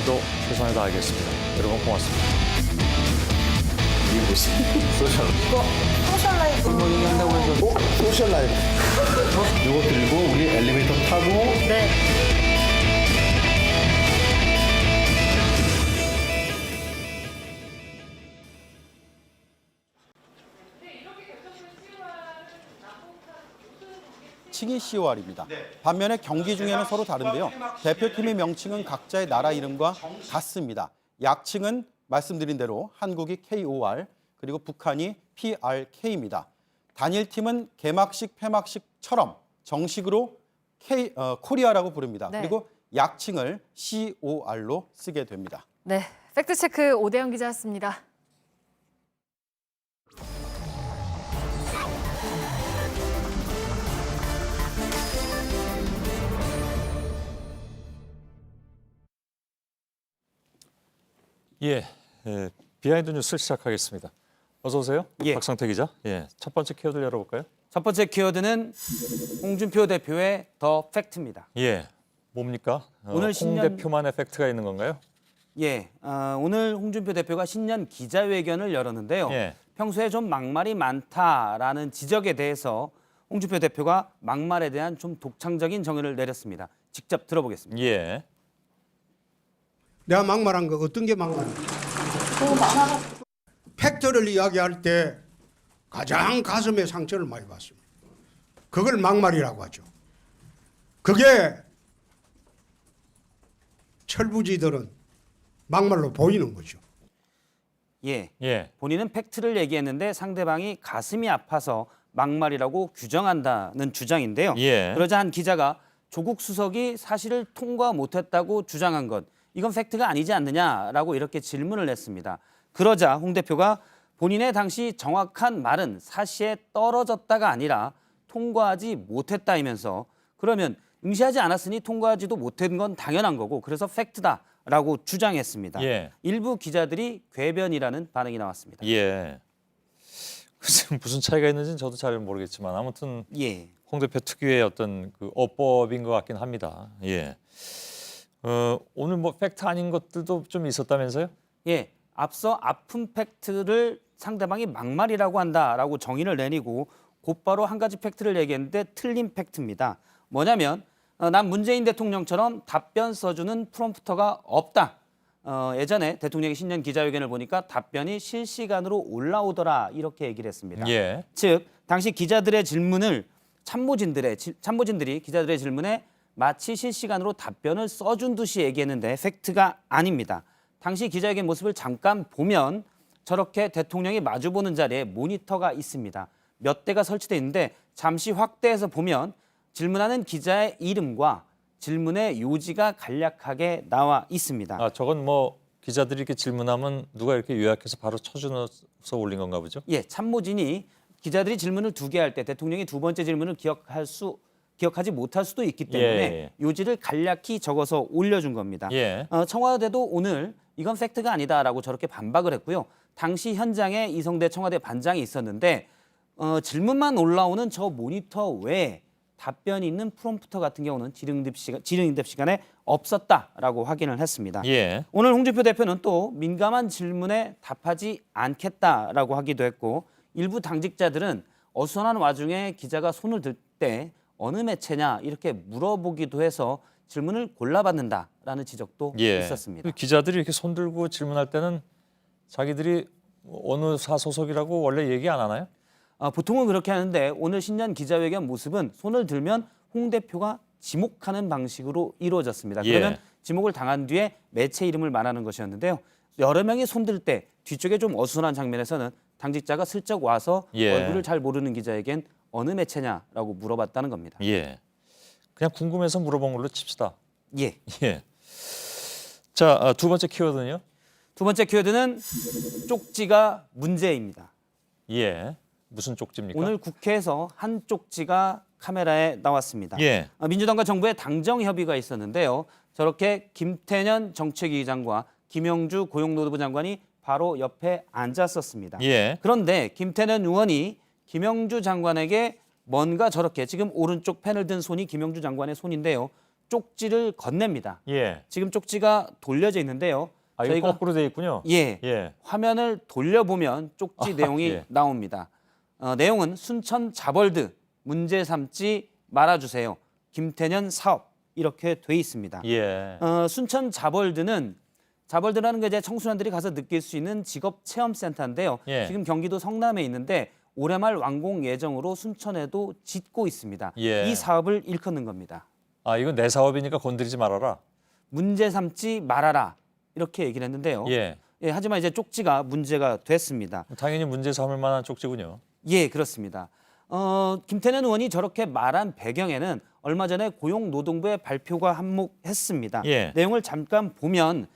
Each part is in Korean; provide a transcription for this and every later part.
오늘도 최선을 다하겠습니다. 여러분 고맙습니다. 이게 무슨 소셜? 이거 소셜 라이프 뭐 얘기한다고 해서 소셜 라이프. 이거 들고 우리 엘리베이터 타고 네. 칭이 COR입니다. 반면에 경기 중에는 서로 다른데요. 대표팀의 명칭은 각자의 나라 이름과 같습니다. 약칭은 말씀드린 대로 한국이 KOR 그리고 북한이 PRK입니다. 단일팀은 개막식, 폐막식처럼 정식으로 코리아라고 부릅니다. 네. 그리고 약칭을 COR로 쓰게 됩니다. 네, 팩트체크 오대영 기자였습니다. 예, 비하인드 뉴스 시작하겠습니다. 어서 오세요. 예. 박상태 기자. 예, 첫 번째 키워드를 열어볼까요? 첫 번째 키워드는 홍준표 대표의 더 팩트입니다. 예, 뭡니까? 오늘 홍 신년- 대표만의 팩트가 있는 건가요? 예, 오늘 홍준표 대표가 신년 기자회견을 열었는데요. 예. 평소에 좀 막말이 많다라는 지적에 대해서 홍준표 대표가 막말에 대한 좀 독창적인 정의를 내렸습니다. 직접 들어보겠습니다. 예. 내가 막말한 거 어떤 게 막말이야? 팩트를 이야기할 때 가장 가슴에 상처를 많이 받습니다. 그걸 막말이라고 하죠. 그게 철부지들은 막말로 보이는 거죠. 예, 예. 본인은 팩트를 얘기했는데 상대방이 가슴이 아파서 막말이라고 규정한다는 주장인데요. 예. 그러자 한 기자가 조국 수석이 사실을 통과 못했다고 주장한 것, 이건 팩트가 아니지 않느냐라고 이렇게 질문을 했습니다. 그러자 홍 대표가 본인의 당시 정확한 말은 사시에 떨어졌다가 아니라 통과하지 못했다이면서 그러면 응시하지 않았으니 통과하지도 못한 건 당연한 거고 그래서 팩트다라고 주장했습니다. 예. 일부 기자들이 궤변이라는 반응이 나왔습니다. 예. 글쎄 무슨 차이가 있는지는 저도 잘 모르겠지만 아무튼 예. 홍 대표 특유의 어떤 그 어법인 것 같긴 합니다. 예. 오늘 뭐 팩트 아닌 것들도 좀 있었다면서요? 예. 앞서 아픈 팩트를 상대방이 막말이라고 한다라고 정의를 내리고 곧바로 한 가지 팩트를 얘기했는데 틀린 팩트입니다. 뭐냐면 난 문재인 대통령처럼 답변 써주는 프롬프터가 없다. 예전에 대통령의 신년 기자회견을 보니까 답변이 실시간으로 올라오더라 이렇게 얘기를 했습니다. 예. 즉 당시 기자들의 질문을 참모진들이 기자들의 질문에 마치 실시간으로 답변을 써준 듯이 얘기했는데 팩트가 아닙니다. 당시 기자회견 모습을 잠깐 보면 저렇게 대통령이 마주보는 자리에 모니터가 있습니다. 몇 대가 설치되어 있는데 잠시 확대해서 보면 질문하는 기자의 이름과 질문의 요지가 간략하게 나와 있습니다. 아 저건 뭐 기자들이 이렇게 질문하면 누가 이렇게 요약해서 바로 쳐주어서 올린 건가 보죠? 예, 참모진이 기자들이 질문을 두 개 할 때 대통령이 두 번째 질문을 기억하지 못할 수도 있기 때문에 예. 요지를 간략히 적어서 올려준 겁니다. 예. 청와대도 오늘 이건 팩트가 아니다라고 저렇게 반박을 했고요. 당시 현장에 이성대 청와대 반장이 있었는데 질문만 올라오는 저 모니터 외에 답변이 있는 프롬프터 같은 경우는 질의응답 시간에 없었다라고 확인을 했습니다. 예. 오늘 홍준표 대표는 또 민감한 질문에 답하지 않겠다라고 하기도 했고 일부 당직자들은 어수선한 와중에 기자가 손을 들 때 어느 매체냐 이렇게 물어보기도 해서 질문을 골라받는다라는 지적도 예. 있었습니다. 그 기자들이 이렇게 손 들고 질문할 때는 자기들이 어느 사 소속이라고 원래 얘기 안 하나요? 보통은 그렇게 하는데 오늘 신년 기자회견 모습은 손을 들면 홍 대표가 지목하는 방식으로 이루어졌습니다. 예. 그러면 지목을 당한 뒤에 매체 이름을 말하는 것이었는데요. 여러 명이 손들 때 뒤쪽에 좀 어수선한 장면에서는 당직자가 슬쩍 와서 예. 얼굴을 잘 모르는 기자에겐 어느 매체냐라고 물어봤다는 겁니다. 예. 그냥 궁금해서 물어본 걸로 칩시다. 예. 예. 자, 두 번째 키워드는요? 두 번째 키워드는 쪽지가 문제입니다. 예. 무슨 쪽지입니까? 오늘 국회에서 한 쪽지가 카메라에 나왔습니다. 예. 민주당과 정부의 당정 협의가 있었는데요. 저렇게 김태년 정책위 의장과 김영주 고용노동부 장관이 바로 옆에 앉았었습니다. 예. 그런데 김태년 의원이 김영주 장관에게 뭔가 저렇게 지금 오른쪽 펜을 든 손이 김영주 장관의 손인데요. 쪽지를 건넵니다. 예. 지금 쪽지가 돌려져 있는데요. 아, 이거 거꾸로 돼 있군요. 예, 예. 화면을 돌려보면 쪽지 내용이 예. 나옵니다. 내용은 순천 자벌드 문제 삼지 말아주세요. 김태년 사업 이렇게 돼 있습니다. 예. 순천 자벌드라는 게 이제 청소년들이 가서 느낄 수 있는 직업 체험 센터인데요. 예. 지금 경기도 성남에 있는데 올해 말 완공 예정으로 순천에도 짓고 있습니다. 예. 이 사업을 일컫는 겁니다. 아, 이건 내 사업이니까 건드리지 말아라. 문제 삼지 말아라 이렇게 얘기를 했는데요. 예. 예, 하지만 이제 쪽지가 문제가 됐습니다. 당연히 문제 삼을 만한 쪽지군요. 예, 그렇습니다. 김태년 의원이 저렇게 말한 배경에는 얼마 전에 고용노동부의 발표가 한몫했습니다. 예. 내용을 잠깐 보면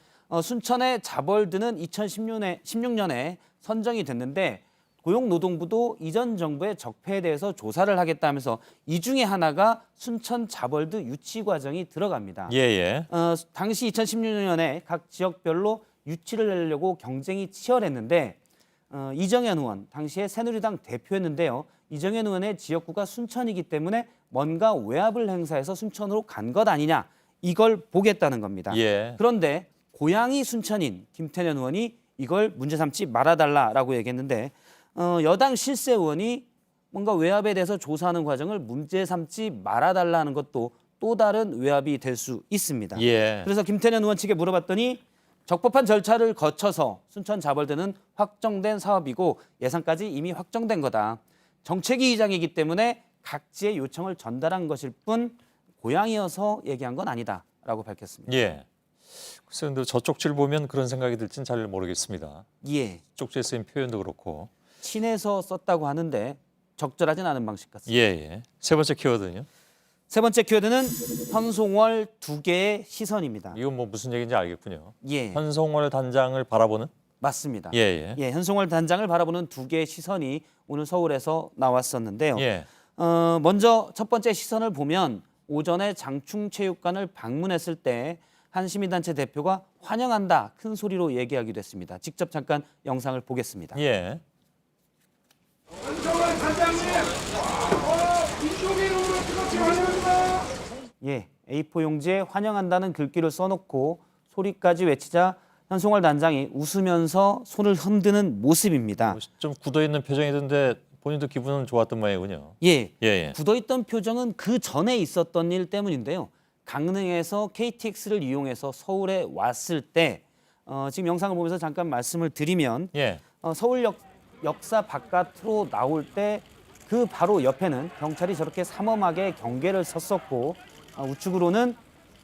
순천의 자벌드는 2016년에 선정이 됐는데 고용노동부도 이전 정부의 적폐에 대해서 조사를 하겠다면서 이 중에 하나가 순천 자벌드 유치 과정이 들어갑니다. 예, 예. 당시 2016년에 각 지역별로 유치를 내려고 경쟁이 치열했는데 이정현 의원, 당시에 새누리당 대표였는데요. 이정현 의원의 지역구가 순천이기 때문에 뭔가 외압을 행사해서 순천으로 간 것 아니냐 이걸 보겠다는 겁니다. 예. 그런데 고향이 순천인 김태년 의원이 이걸 문제 삼지 말아달라라고 얘기했는데 여당 실세 의원이 뭔가 외압에 대해서 조사하는 과정을 문제 삼지 말아달라는 것도 또 다른 외압이 될 수 있습니다. 예. 그래서 김태년 의원 측에 물어봤더니 적법한 절차를 거쳐서 순천 자벌드는 확정된 사업이고 예산까지 이미 확정된 거다. 정책위 의장이기 때문에 각지의 요청을 전달한 것일 뿐 고향이어서 얘기한 건 아니다라고 밝혔습니다. 예. 글쎄, 근데 저 쪽지를 보면 그런 생각이 들진 잘 모르겠습니다. 예, 쪽지에 쓰인 표현도 그렇고. 친해서 썼다고 하는데 적절하진 않은 방식 같습니다. 예, 예. 세 번째 키워드는요? 세 번째 키워드는 현송월 두 개의 시선입니다. 이건 뭐 무슨 얘기인지 알겠군요. 예, 현송월 단장을 바라보는? 맞습니다. 예, 예. 예, 현송월 단장을 바라보는 두 개의 시선이 오늘 서울에서 나왔었는데요. 예. 먼저 첫 번째 시선을 보면 오전에 장충체육관을 방문했을 때 한 시민단체 대표가 환영한다 큰 소리로 얘기하기도 했습니다. 직접 잠깐 영상을 보겠습니다. 예. 현송월 단장님, 민족의 이름으로 뜨겁게 환영합니다. 예, A4 용지에 환영한다는 글귀를 써놓고 소리까지 외치자 현송월 단장이 웃으면서 손을 흔드는 모습입니다. 좀 굳어있는 표정이던데 본인도 기분은 좋았던 모양이군요. 예, 예, 예. 굳어있던 표정은 그 전에 있었던 일 때문인데요. 강릉에서 KTX를 이용해서 서울에 왔을 때 지금 영상을 보면서 잠깐 말씀을 드리면 예. 서울역 역사 바깥으로 나올 때 그 바로 옆에는 경찰이 저렇게 삼엄하게 경계를 섰었고 우측으로는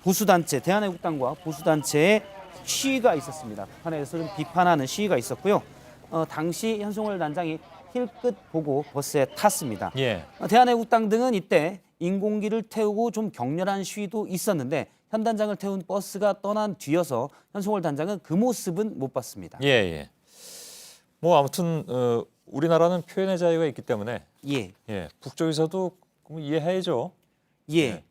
보수단체 대한애국당과 보수단체의 시위가 있었습니다. 북한에 대해서 좀 비판하는 시위가 있었고요. 당시 현송월 단장이 힐끗 보고 버스에 탔습니다. 예. 대한애국당 등은 이때 인공기를 태우고 좀 격렬한 시위도 있었는데 현 단장을 태운 버스가 떠난 뒤여서 현송월 단장은 그 모습은 못 봤습니다. 예, 예. 뭐 아무튼 우리나라는 표현의 자유가 있기 때문에 예, 예, 북쪽에서도 이해해야죠. 예.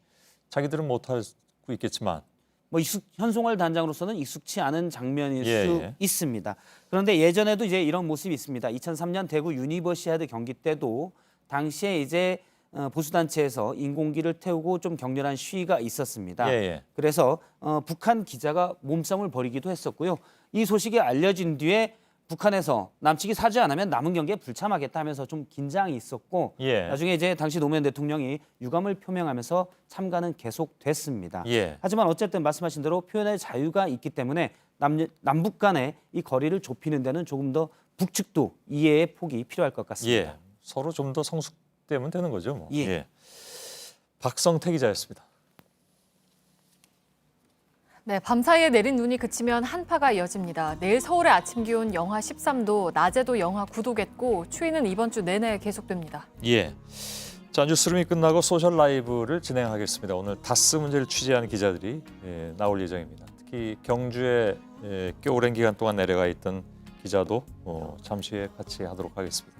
자기들은 못할 수 있겠지만. 뭐 현송월 단장으로서는 익숙치 않은 장면일 예, 수 예. 있습니다. 그런데 예전에도 이제 이런 모습이 있습니다. 2003년 대구 유니버시아드 경기 때도 당시에 이제 보수단체에서 인공기를 태우고 좀 격렬한 시위가 있었습니다. 예, 예. 그래서 북한 기자가 몸싸움을 벌이기도 했었고요. 이 소식이 알려진 뒤에 북한에서 남측이 사죄 안 하면 남은 경기에 불참하겠다 하면서 좀 긴장이 있었고 예. 나중에 이제 당시 노무현 대통령이 유감을 표명하면서 참가는 계속됐습니다. 예. 하지만 어쨌든 말씀하신 대로 표현의 자유가 있기 때문에 남북 간의 이 거리를 좁히는 데는 조금 더 북측도 이해의 폭이 필요할 것 같습니다. 예. 서로 좀 더 성숙되면 되는 거죠. 뭐. 예. 박성태 기자였습니다. 네, 밤사이에 내린 눈이 그치면 한파가 이어집니다. 내일 서울의 아침 기온 영하 13도, 낮에도 영하 9도겠고 추위는 이번 주 내내 계속됩니다. 예. 자, 뉴스룸이 끝나고 소셜 라이브를 진행하겠습니다. 오늘 다스 문제를 취재한 기자들이 나올 예정입니다. 특히 경주에 꽤 오랜 기간 동안 내려가 있던 기자도 잠시 후에 같이 하도록 하겠습니다.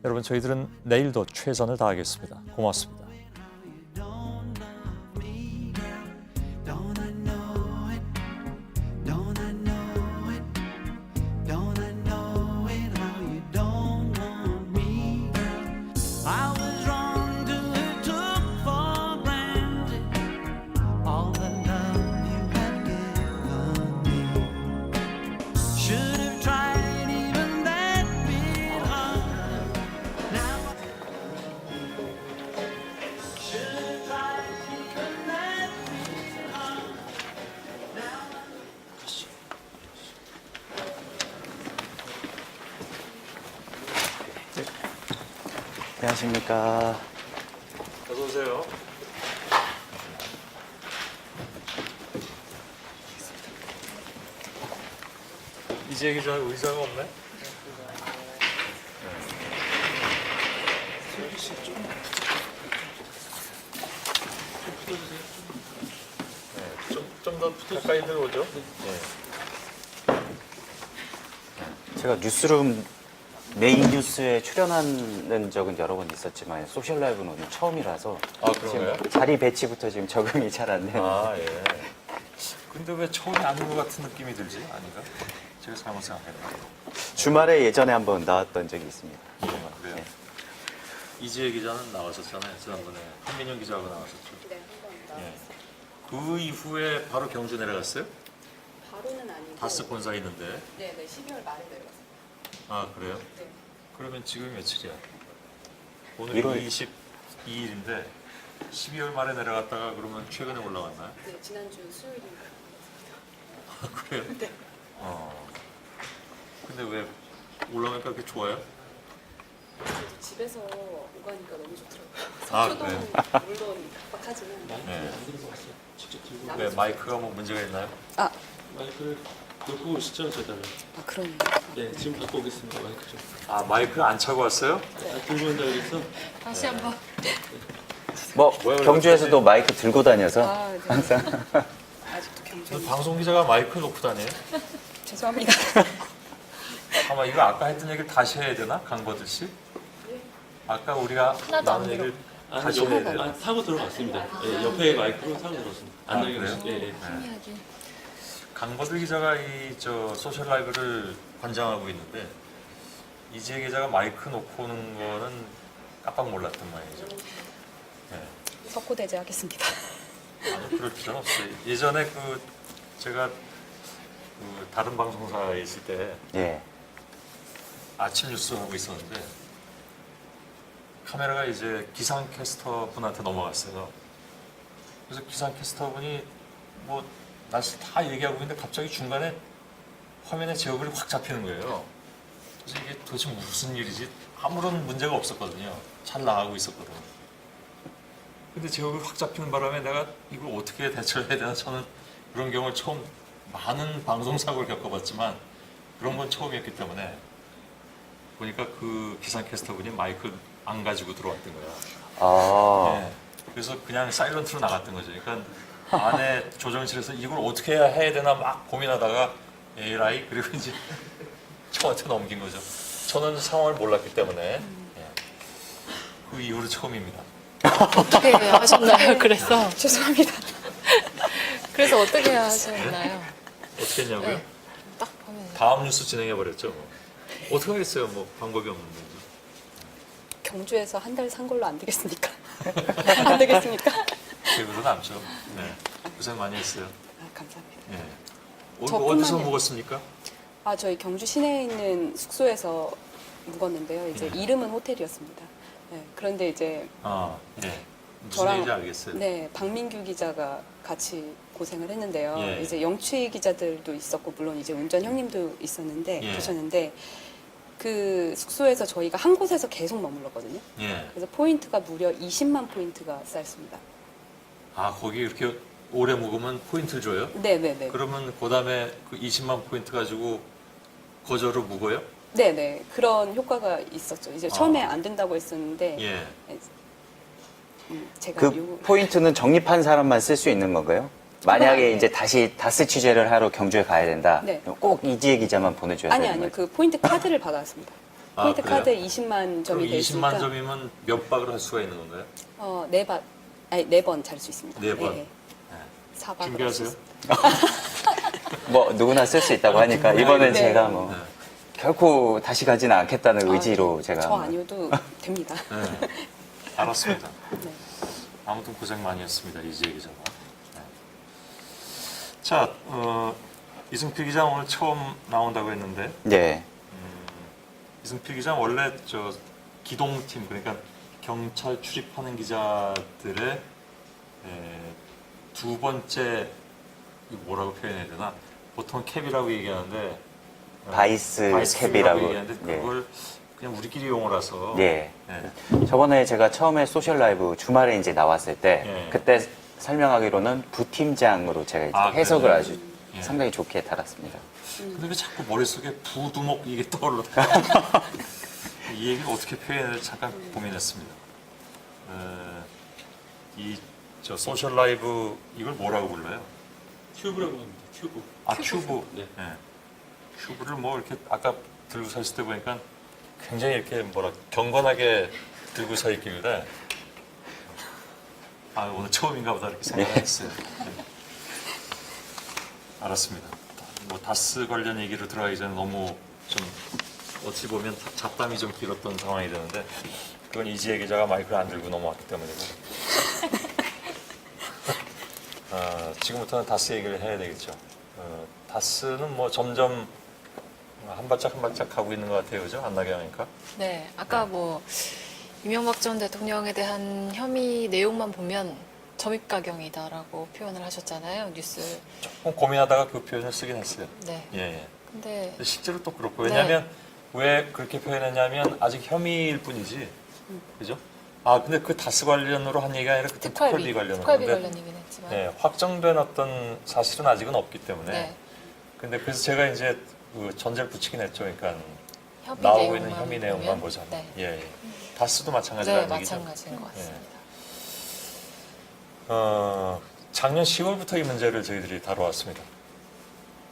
여러분, 저희들은 내일도 최선을 다하겠습니다. 고맙습니다. I was wrong to have took for granted 안녕하십니까. 어서 오세요. 이재 기자 의자가 없네. 좀 더 가까이 들어오죠. 제가 뉴스룸 메인 뉴스에 출연하는 적은 여러 번 있었지만 소셜 라이브는 오늘 처음이라서 아, 그런가요? 지금 자리 배치부터 지금 적응이 잘 안 돼요. 아, 예. 근데 왜 처음이 아닌 것 같은 느낌이 들지? 아닌가? 제가 잘못 생각했나? 주말에 예전에 한번 나왔던 적이 있습니다. 그래요. 네. 이지혜 기자는 나왔었잖아요. 지난번에 한민영 기자하고 나왔었죠. 네, 한번 나왔어요. 예. 그 이후에 바로 경주 내려갔어요? 바로는 아니고. 다스 본사 있는데. 네, 12월 말에 내려갔어요. 아, 그래요? 네. 그러면 지금 며칠이야? 오늘 1월 22일인데 12월 말에 내려갔다가 그러면 최근에 올라왔나요? 네, 지난주 수요일인가. 아, 그래요? 네. 근데 왜 올라가니까 그렇게 좋아요? 그래도 집에서 오가니까 너무 좋더라고요. 아, 서초동은 그래요? 물론 빡빡하지만. 네. 왜 마이크가 뭐 문제가 있나요? 아, 마이크를 놓고 오시죠, 저달라. 아 그러네요. 네, 지금 갖고 오겠습니다, 마이크 좀. 아, 마이크 안 차고 왔어요? 아, 들고 온다 그랬어? 다시 한번. 뭐 경주에서도 마이크 들고 다녀서 아, 네. 항상 아직도 경쟁. 방송 기자가 마이크 놓고 다녀요? 죄송합니다. 아마 이거 아까 했던 얘기를 다시 해야 되나? 강버드씨? 아까 우리가 하나도 안 나눈 얘기를 아, 다시 옆에 해야 돼요? 타고 들어갔습니다. 예, 옆에 마이크로 타고 들어갔습니다. 안 아, 나게 그래요? 예, 예. 강버드 기자가 이 소셜 라이브를 관장하고 있는데 이지혜 기자가 마이크 놓고 오는 거는 깜빡 몰랐던 모양이죠. 네. 석고대제 하겠습니다. 아니, 그럴 필요는 없어요. 예전에 제가 다른 방송사에 있을 때 예. 아침 뉴스 하고 있었는데 카메라가 이제 기상캐스터 분한테 넘어갔어요. 그래서 기상캐스터 분이 뭐 날씨 다 얘기하고 있는데 갑자기 중간에 화면에 제 얼굴이 확 잡히는 거예요. 그래서 이게 도대체 무슨 일이지? 아무런 문제가 없었거든요. 잘 나가고 있었거든. 근데 제 얼굴이 확 잡히는 바람에 내가 이걸 어떻게 대처를 해야 되나, 저는 그런 경우를 처음, 많은 방송사고를 겪어봤지만 그런 건 처음이었기 때문에 보니까 그 기상캐스터 분이 마이크 안 가지고 들어왔던 거야. 아, 네. 그래서 그냥 사일런트로 나갔던 거죠. 그러니까 안에 조정실에서 이걸 어떻게 해야 되나 막 고민하다가 에라이, 그리고 이제 저한테 넘긴 거죠. 저는 상황을 몰랐기 때문에. 예. 그 이후로 처음입니다. 어떻게 하셨나요? 그래서 죄송합니다. 그래서 어떻게 하셨나요? 어떻게 했냐고요? 네. 딱 보면 다음 뉴스 진행해 버렸죠. 뭐. 어떻게 하겠어요? 뭐 방법이 없는데. 경주에서 한 달 산 걸로 안 되겠습니까? 안 되겠습니까? 기억으로 남죠. 네. 고생 많이 했어요. 아, 감사합니다. 예. 저뿐만이 어디서 아니라- 묵었습니까? 아, 저희 경주 시내에 있는 숙소에서 묵었는데요. 이제 이름은 호텔이었습니다. 네, 그런데 이제 아, 예. 무슨 저랑- 얘기인지 알겠어요. 네, 박민규 기자가 같이 고생을 했는데요. 예. 이제 영취 기자들도 있었고 물론 이제 운전 형님도 있었는데 예. 계셨는데 그 숙소에서 저희가 한 곳에서 계속 머물렀거든요. 예. 그래서 포인트가 무려 20만 포인트가 쌓였습니다. 아, 거기 이렇게 오래 묵으면 포인트를 줘요? 네네네. 그러면 그 다음에 그 20만 포인트 가지고 거저로 묵어요? 네네. 그런 효과가 있었죠. 이제 처음에 아. 안 된다고 했었는데 예. 제가 그 포인트는 적립한 사람만 쓸 수 있는 건가요? 만약에 네. 이제 다시 다스 취재를 하러 경주에 가야 된다. 네. 그럼 꼭 이지혜 기자만 보내줘야 아니 되는 아니요. 거예요? 그 포인트 카드를 받아왔습니다. 아, 포인트 그래요? 카드에 20만 그럼 점이 돼 20만 있으니까 점이면 몇 박을 할 수가 있는 건가요? 네 번 잘 수 있습니다. 네 번? 네. 4박을 준비하세요? 뭐 누구나 쓸 수 있다고 하니까 이번엔 네. 제가 뭐 네. 결코 다시 가지는 않겠다는 의지로 제가 저 한번. 아니어도 됩니다. 네. 알았습니다. 네. 아무튼 고생 많이 했습니다. 이지혜 기자가. 네. 자, 이승필 기자 오늘 처음 나온다고 했는데 네. 이승필 기자 원래 기동팀, 그러니까 경찰 출입하는 기자들의 두 번째, 이거 뭐라고 표현해야 되나? 보통 캡이라고 얘기하는데 바이스 바이스 캡이라고. 얘기하는데 예. 그걸 그냥 우리끼리 용어라서. 예. 예. 저번에 제가 처음에 소셜 라이브 주말에 이제 나왔을 때 예. 그때 설명하기로는 부팀장으로 제가 이제 아, 해석을 그래요? 아주 예. 상당히 좋게 달았습니다. 근데 왜 자꾸 머릿속에 부두목 이게 떠올라? 이 얘기를 어떻게 표현해야 될지 잠깐 고민했습니다. 저 소셜 라이브 이걸 뭐라고 불러요? 큐브라고 합니다. 큐브. 아 큐브. 네. 예. 큐브를 뭐 이렇게 아까 들고 서 있을 때 보니까 굉장히 이렇게 뭐라 경건하게 들고 서 있길래 아 오늘 처음인가 보다 이렇게 생각했어요. 네. 알았습니다. 뭐 다스 관련 얘기로 들어가기 전에 너무 좀 어찌 보면 잡담이 좀 길었던 상황이 되는데 그건 이지혜 기자가 마이크를 안 들고 넘어왔기 때문이고 지금부터는 다스 얘기를 해야 되겠죠. 다스는 뭐 점점 한 발짝 한 발짝 가고 있는 것 같아요, 그죠? 안나경 하니까. 네, 아까 뭐 이명박 전 대통령에 대한 혐의 내용만 보면 점입가경이다라고 표현을 하셨잖아요, 뉴스. 조금 고민하다가 그 표현을 쓰긴 했어요. 네. 예. 근데 근데 실제로 또 그렇고 왜냐하면 왜 그렇게 표현했냐면 아직 혐의일 뿐이지, 그죠? 아 근데 그 다스 관련으로 한 얘기가 아니라 그때 특활비 관련으로 특활비 근데 관련이긴 했지만. 네, 확정된 어떤 사실은 아직은 없기 때문에. 네. 근데 그래서 제가 이제 그 전제를 붙이긴 했죠. 그러니까 협의 나오고 있는 내용만 혐의 내용만 보면, 보자. 네. 예, 예. 다스도 네, 마찬가지라는 얘기죠. 마찬가지인 것 같습니다. 작년 10월부터 이 문제를 저희들이 다뤄왔습니다.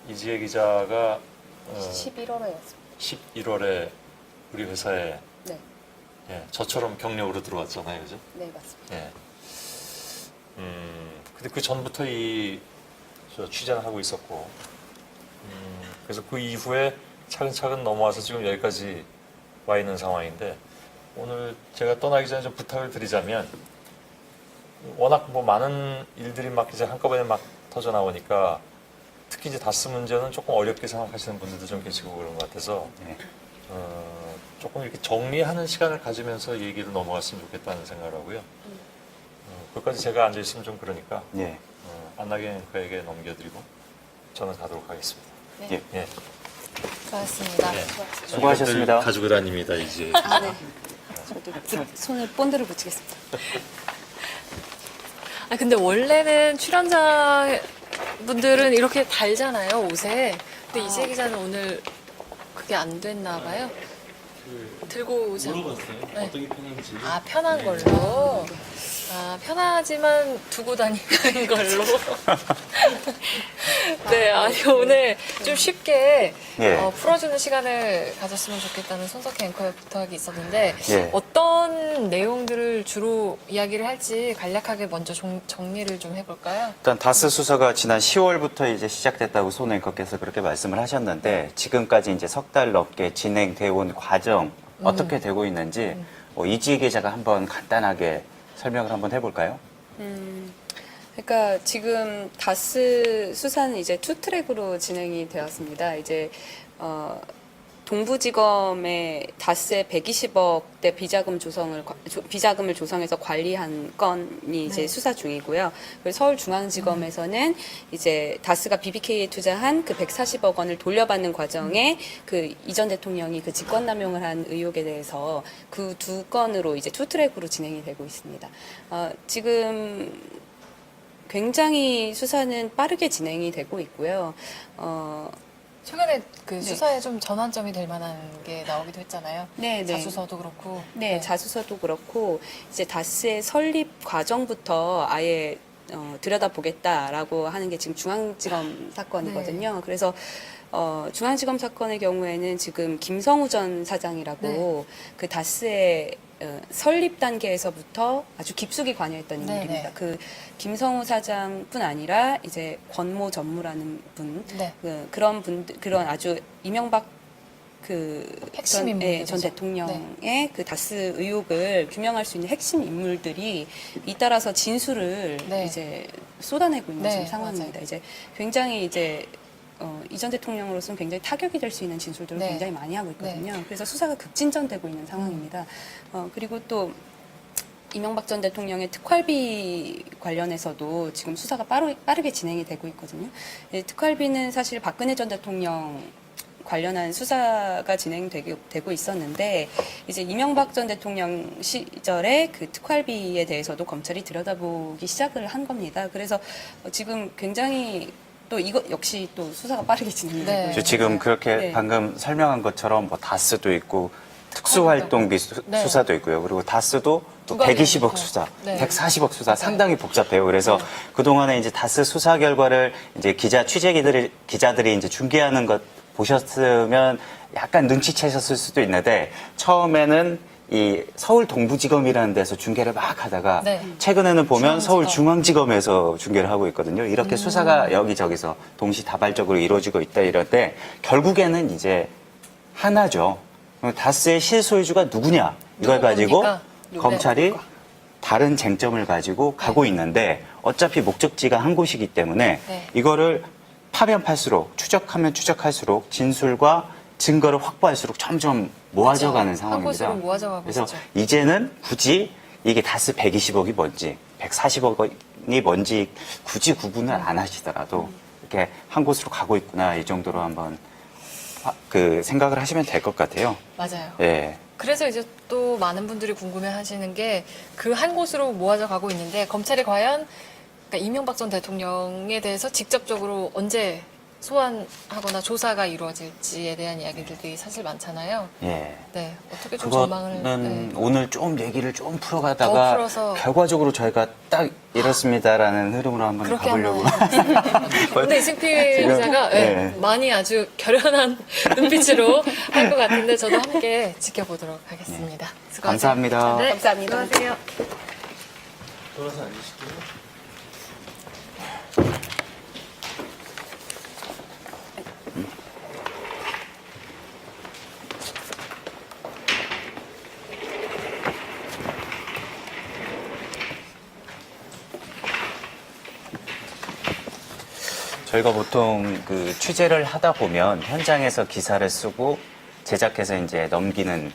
이지혜 기자가 11월에였습니다. 11월에 우리 회사에 네, 예, 저처럼 경력으로 들어왔잖아요, 그죠? 네 맞습니다. 예. 근데 그 전부터 저 취재를 하고 있었고, 그래서 그 이후에 차근차근 넘어와서 지금 여기까지 와 있는 상황인데, 오늘 제가 떠나기 전에 좀 부탁을 드리자면, 워낙 뭐 많은 일들이 막 이제 한꺼번에 막 터져 나오니까, 특히 이제 다스 문제는 조금 어렵게 생각하시는 분들도 좀 계시고 그런 것 같아서, 네. 조금 이렇게 정리하는 시간을 가지면서 얘기를 넘어갔으면 좋겠다는 생각을 하고요. 그것까지 제가 앉아 있으면 좀 그러니까 예. 안나경 앵커에게 넘겨드리고 저는 가도록 하겠습니다. 예. 예. 수고하셨습니다. 예. 수고하셨습니다. 가지고 다닙니다 이제. 아, 네. 저도 손을 본드를 붙이겠습니다. 아 근데 원래는 출연자분들은 이렇게 달잖아요, 옷에. 근데 이재 기자는 오늘 그게 안 됐나 봐요. 들고 오지 않고. 물어봤어요. 네. 어떤 게 편한지. 아, 편한 걸로. 아, 편하지만 두고 다니는 걸로. 네, 아니, 오늘 좀 쉽게 예. 풀어주는 시간을 가졌으면 좋겠다는 손석희 앵커의 부탁이 있었는데, 예. 어떤 내용들을 주로 이야기를 할지 간략하게 먼저 정리를 좀 해볼까요? 일단 다스 수사가 지난 10월부터 이제 시작됐다고 손 앵커께서 그렇게 말씀을 하셨는데 지금까지 이제 석 달 넘게 진행되어 온 과정 어떻게 되고 있는지 이지혜 기자가 한번 간단하게 설명을 한번 해볼까요? 그러니까 지금 다스 수사는 이제 투 트랙으로 진행이 되었습니다. 이제 동부지검의 다스의 120억대 비자금을 조성해서 관리한 건이 이제 네. 수사 중이고요. 그리고 서울중앙지검에서는 이제 다스가 BBK에 투자한 그 140억 원을 돌려받는 과정에 그 이전 대통령이 그 직권남용을 한 의혹에 대해서 그 두 건으로 이제 투 트랙으로 진행이 되고 있습니다. 지금 굉장히 수사는 빠르게 진행이 되고 있고요. 최근에 그 수사에 좀 전환점이 될 만한 게 나오기도 했잖아요. 네, 자수서도 그렇고. 네, 자수서도 그렇고 이제 다스의 설립 과정부터 아예 들여다보겠다라고 하는 게 지금 중앙지검 사건이거든요. 그래서 중앙지검 사건의 경우에는 지금 김성우 전 사장이라고 그 다스의 설립 단계에서부터 아주 깊숙이 관여했던 네, 인물입니다. 네. 그 김성우 사장뿐 아니라 이제 권모 전무라는 분, 네. 그런 분들, 그런 아주 이명박 핵심 인물들이죠. 전 대통령의 그 다스 의혹을 규명할 수 있는 핵심 인물들이 잇따라서 진술을 네. 이제 쏟아내고 있는 네, 지금 상황입니다. 맞아요. 이제 굉장히 이제 이전 대통령으로서는 굉장히 타격이 될 수 있는 진술들을 네. 굉장히 많이 하고 있거든요. 그래서 수사가 급진전되고 있는 상황입니다. 그리고 또 이명박 전 대통령의 특활비 관련해서도 지금 수사가 빠르게 진행이 되고 있거든요. 특활비는 사실 박근혜 전 대통령 관련한 수사가 진행되고 있었는데 이제 이명박 전 대통령 시절에 그 특활비에 대해서도 검찰이 들여다보기 시작을 한 겁니다. 그래서 지금 굉장히 또 이거 역시 또 수사가 빠르게 진행되고 네. 있습니다. 지금 그렇게 네. 방금 설명한 것처럼 뭐 다스도 있고 특수활동비 네. 수사도 있고요. 그리고 다스도 또 두 가지 120억 있고. 수사, 네. 140억 수사 상당히 복잡해요. 그래서 그동안에 이제 다스 수사 결과를 이제 기자들이 이제 중계하는 것 보셨으면 약간 눈치채셨을 수도 있는데 처음에는 이 서울 동부지검이라는 데서 중계를 막 하다가 네. 최근에는 보면 중앙지검. 서울 중앙지검에서 중계를 하고 있거든요. 이렇게 수사가 여기저기서 동시다발적으로 이루어지고 있다 이럴 때 결국에는 이제 하나죠. 다스의 실소유주가 누구냐 이걸 누구 가지고 겁니까? 검찰이 다른 쟁점을 가지고 가고 있는데 어차피 목적지가 한 곳이기 때문에 네. 이거를 파면 팔수록 추적하면 추적할수록 진술과 증거를 확보할수록 점점 모아져가는 그렇죠. 상황입니다. 한 곳으로 모아져가고 그래서 있죠. 이제는 굳이 이게 다스 120억이 뭔지 140억이 뭔지 굳이 구분을 안 하시더라도 이렇게 한 곳으로 가고 있구나 이 정도로 한번 그 생각을 하시면 될 것 같아요. 맞아요. 예. 그래서 이제 또 많은 분들이 궁금해하시는 게 그 한 곳으로 모아져 가고 있는데 검찰이 과연 그러니까 이명박 전 대통령에 대해서 직접적으로 언제 소환하거나 조사가 이루어질지에 대한 이야기들이 사실 많잖아요. 예. 네, 어떻게 좀 전망을? 그거는 네. 오늘 좀 얘기를 좀 더 풀어가다가 풀어서. 결과적으로 저희가 딱 이렇습니다라는 흐름으로 한번 그렇게 가보려고. 한번. 근데 이승필 지금, 기자가 네. 많이 아주 결연한 눈빛으로 할 것 같은데 저도 함께 지켜보도록 하겠습니다. 수고하세요. 감사합니다. 네, 감사합니다. 수고하세요. 돌아서 앉으실게요. 저희가 보통 그 취재를 하다 보면 현장에서 기사를 쓰고 제작해서 이제 넘기는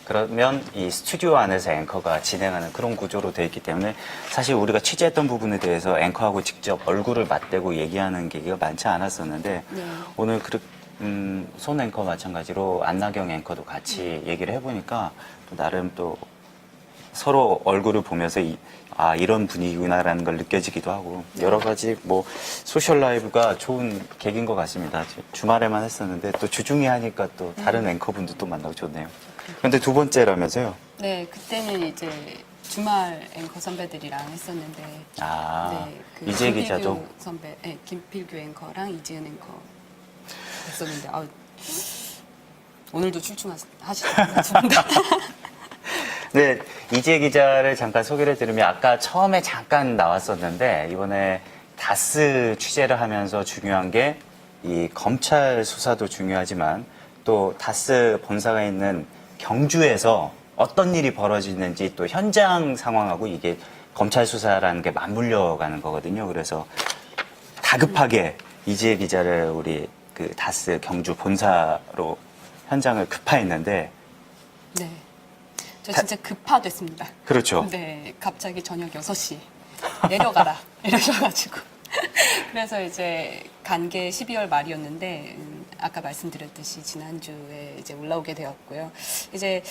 그러면 이 스튜디오 안에서 앵커가 진행하는 그런 구조로 되어 있기 때문에 사실 우리가 취재했던 부분에 대해서 앵커하고 직접 얼굴을 맞대고 얘기하는 계기가 많지 않았었는데 오늘 손 앵커 마찬가지로 안나경 앵커도 같이 얘기를 해보니까 또 나름 또 서로 얼굴을 보면서 이런 분위기구나라는 걸 느껴지기도 하고 여러 가지 뭐 소셜 라이브가 좋은 계기인 것 같습니다. 주말에만 했었는데 또 주중에 하니까 또 다른 앵커분도 또 만나고 좋네요. 근데 두 번째라면서요? 네, 그때는 이제 주말 앵커 선배들이랑 했었는데 네, 그 이재 김필규 기자도 선배, 네, 김필규 앵커랑 이지은 앵커 했었는데 오늘도 출중하시더라고요. 네, 이재 기자를 잠깐 소개를 드리면 아까 처음에 잠깐 나왔었는데 이번에 다스 취재를 하면서 중요한 게 이 검찰 수사도 중요하지만 또 다스 본사가 있는 경주에서 어떤 일이 벌어지는지 또 현장 상황하고 이게 검찰 수사라는 게 맞물려 가는 거거든요. 그래서 다급하게 이재 기자를 우리 그 다스 경주 본사로 현장을 급파했는데 네, 저 진짜 급파됐습니다. 그렇죠. 네, 갑자기 저녁 6시 내려가라 이러셔가지고 그래서 이제 간 게 12월 말이었는데 아까 말씀드렸듯이 지난주에 이제 올라오게 되었고요. 이제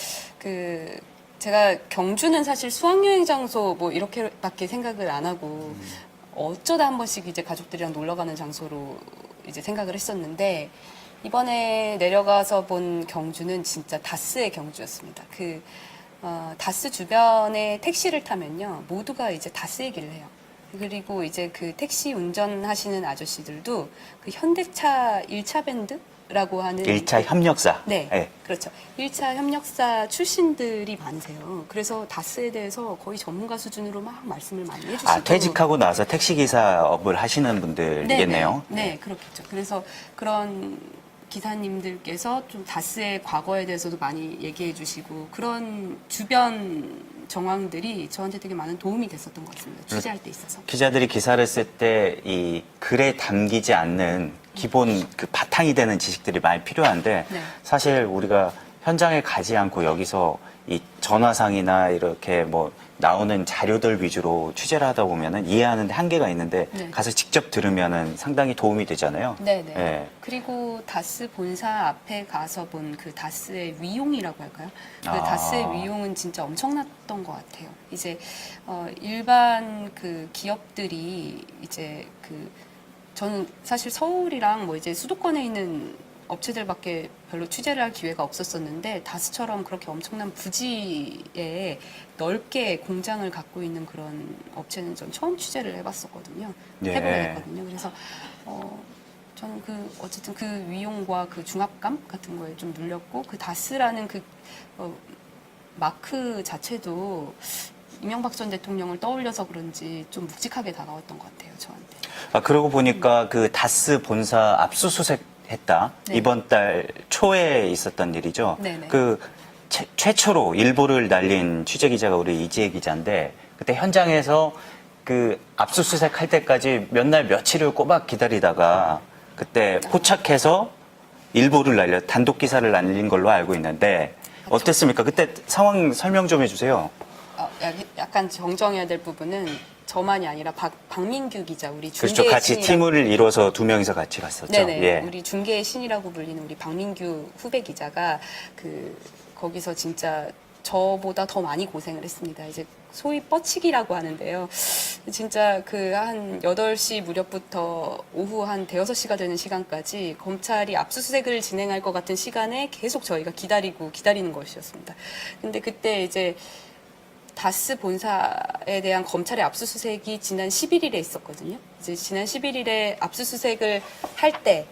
제가 경주는 사실 수학여행 장소 뭐 이렇게밖에 생각을 안 하고 어쩌다 한 번씩 이제 가족들이랑 놀러 가는 장소로 이제 생각을 했었는데 이번에 내려가서 본 경주는 진짜 다스의 경주였습니다. 다스 주변에 택시를 타면요, 모두가 이제 다스 얘기를 해요. 그리고 이제 그 택시 운전하시는 아저씨들도 그 현대차 1차 밴드라고 하는 1차 협력사. 네, 네. 그렇죠. 1차 협력사 출신들이 많으세요. 그래서 다스에 대해서 거의 전문가 수준으로 막 말씀을 많이 해주시고. 퇴직하고 나서 택시기사업을 하시는 분들이겠네요. 네, 그렇겠죠. 그래서 그런 기사님들께서 좀 다스의 과거에 대해서도 많이 얘기해 주시고 그런 주변 정황들이 저한테 되게 많은 도움이 됐었던 것 같습니다. 취재할 때 있어서. 기자들이 기사를 쓸 때 이 글에 담기지 않는 기본 그 바탕이 되는 지식들이 많이 필요한데 네. 사실 우리가 현장에 가지 않고 여기서 이 전화상이나 이렇게 뭐 나오는 자료들 위주로 취재를 하다 보면은 이해하는데 한계가 있는데 네. 가서 직접 들으면은 상당히 도움이 되잖아요. 네네. 예. 그리고 다스 본사 앞에 가서 본 그 다스의 위용이라고 할까요? 그 아. 다스의 위용은 진짜 엄청났던 것 같아요. 이제 일반 그 기업들이 이제 그 저는 사실 서울이랑 뭐 이제 수도권에 있는 업체들밖에 별로 취재를 할 기회가 없었었는데 다스처럼 그렇게 엄청난 부지에 넓게 공장을 갖고 있는 그런 업체는 전 처음 취재를 해봤었거든요. 네. 해보게 됐거든요. 그래서 저는 어쨌든 그 위용과 그 중압감 같은 거에 좀 눌렸고 그 다스라는 그 마크 자체도 이명박 전 대통령을 떠올려서 그런지 좀 묵직하게 다가왔던 것 같아요, 저한테. 아, 그러고 보니까 그 다스 본사 압수수색 했다. 네. 이번 달 초에 있었던 일이죠. 네네. 그 최초로 일보를 날린 취재 기자가 우리 이지혜 기자인데 그때 현장에서 그 압수수색 할 때까지 몇 날 며칠을 꼬박 기다리다가 그때 포착해서 일보를 날려 단독 기사를 날린 걸로 알고 있는데 어땠습니까? 그때 상황 설명 좀 해주세요. 약간 정정해야 될 부분은 저만이 아니라 박민규 기자, 우리 중계의 그렇죠. 같이 신이라고. 팀을 이뤄서 두 명이서 같이 갔었죠. 네네. 예. 우리 중계의 신이라고 불리는 우리 박민규 후배 기자가 거기서 진짜 저보다 더 많이 고생을 했습니다. 이제 소위 뻗치기라고 하는데요. 진짜 한 8시 무렵부터 오후 한 대여섯 시가 되는 시간까지 검찰이 압수수색을 진행할 것 같은 시간에 계속 저희가 기다리는 것이었습니다. 근데 그때 이제 다스 본사에 대한 검찰의 압수수색이 지난 11일에 있었거든요. 이제 지난 11일에 압수수색을 할 때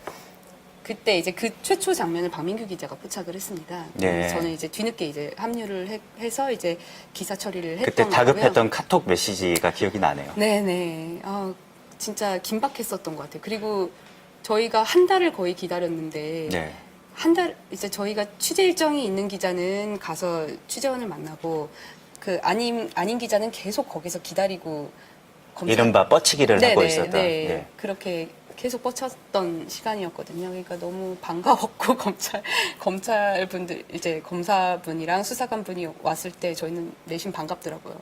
그때 이제 그 최초 장면을 박민규 기자가 포착을 했습니다. 네. 저는 이제 뒤늦게 이제 합류를 해서 이제 기사 처리를 했던 그때 다급했던 거고요. 카톡 메시지가 기억이 나네요. 네네. 진짜 긴박했었던 것 같아요. 그리고 저희가 한 달을 거의 기다렸는데 네. 한 달 이제 저희가 취재 일정이 있는 기자는 가서 취재원을 만나고 그 아닌 기자는 계속 거기서 기다리고 이른바 뻗치기를 하고 있었던. 네. 예. 그렇게 계속 뻗쳤던 시간이었거든요. 그러니까 너무 반가웠고 검찰 분들 이제 검사분이랑 수사관 분이 왔을 때 저희는 내심 반갑더라고요.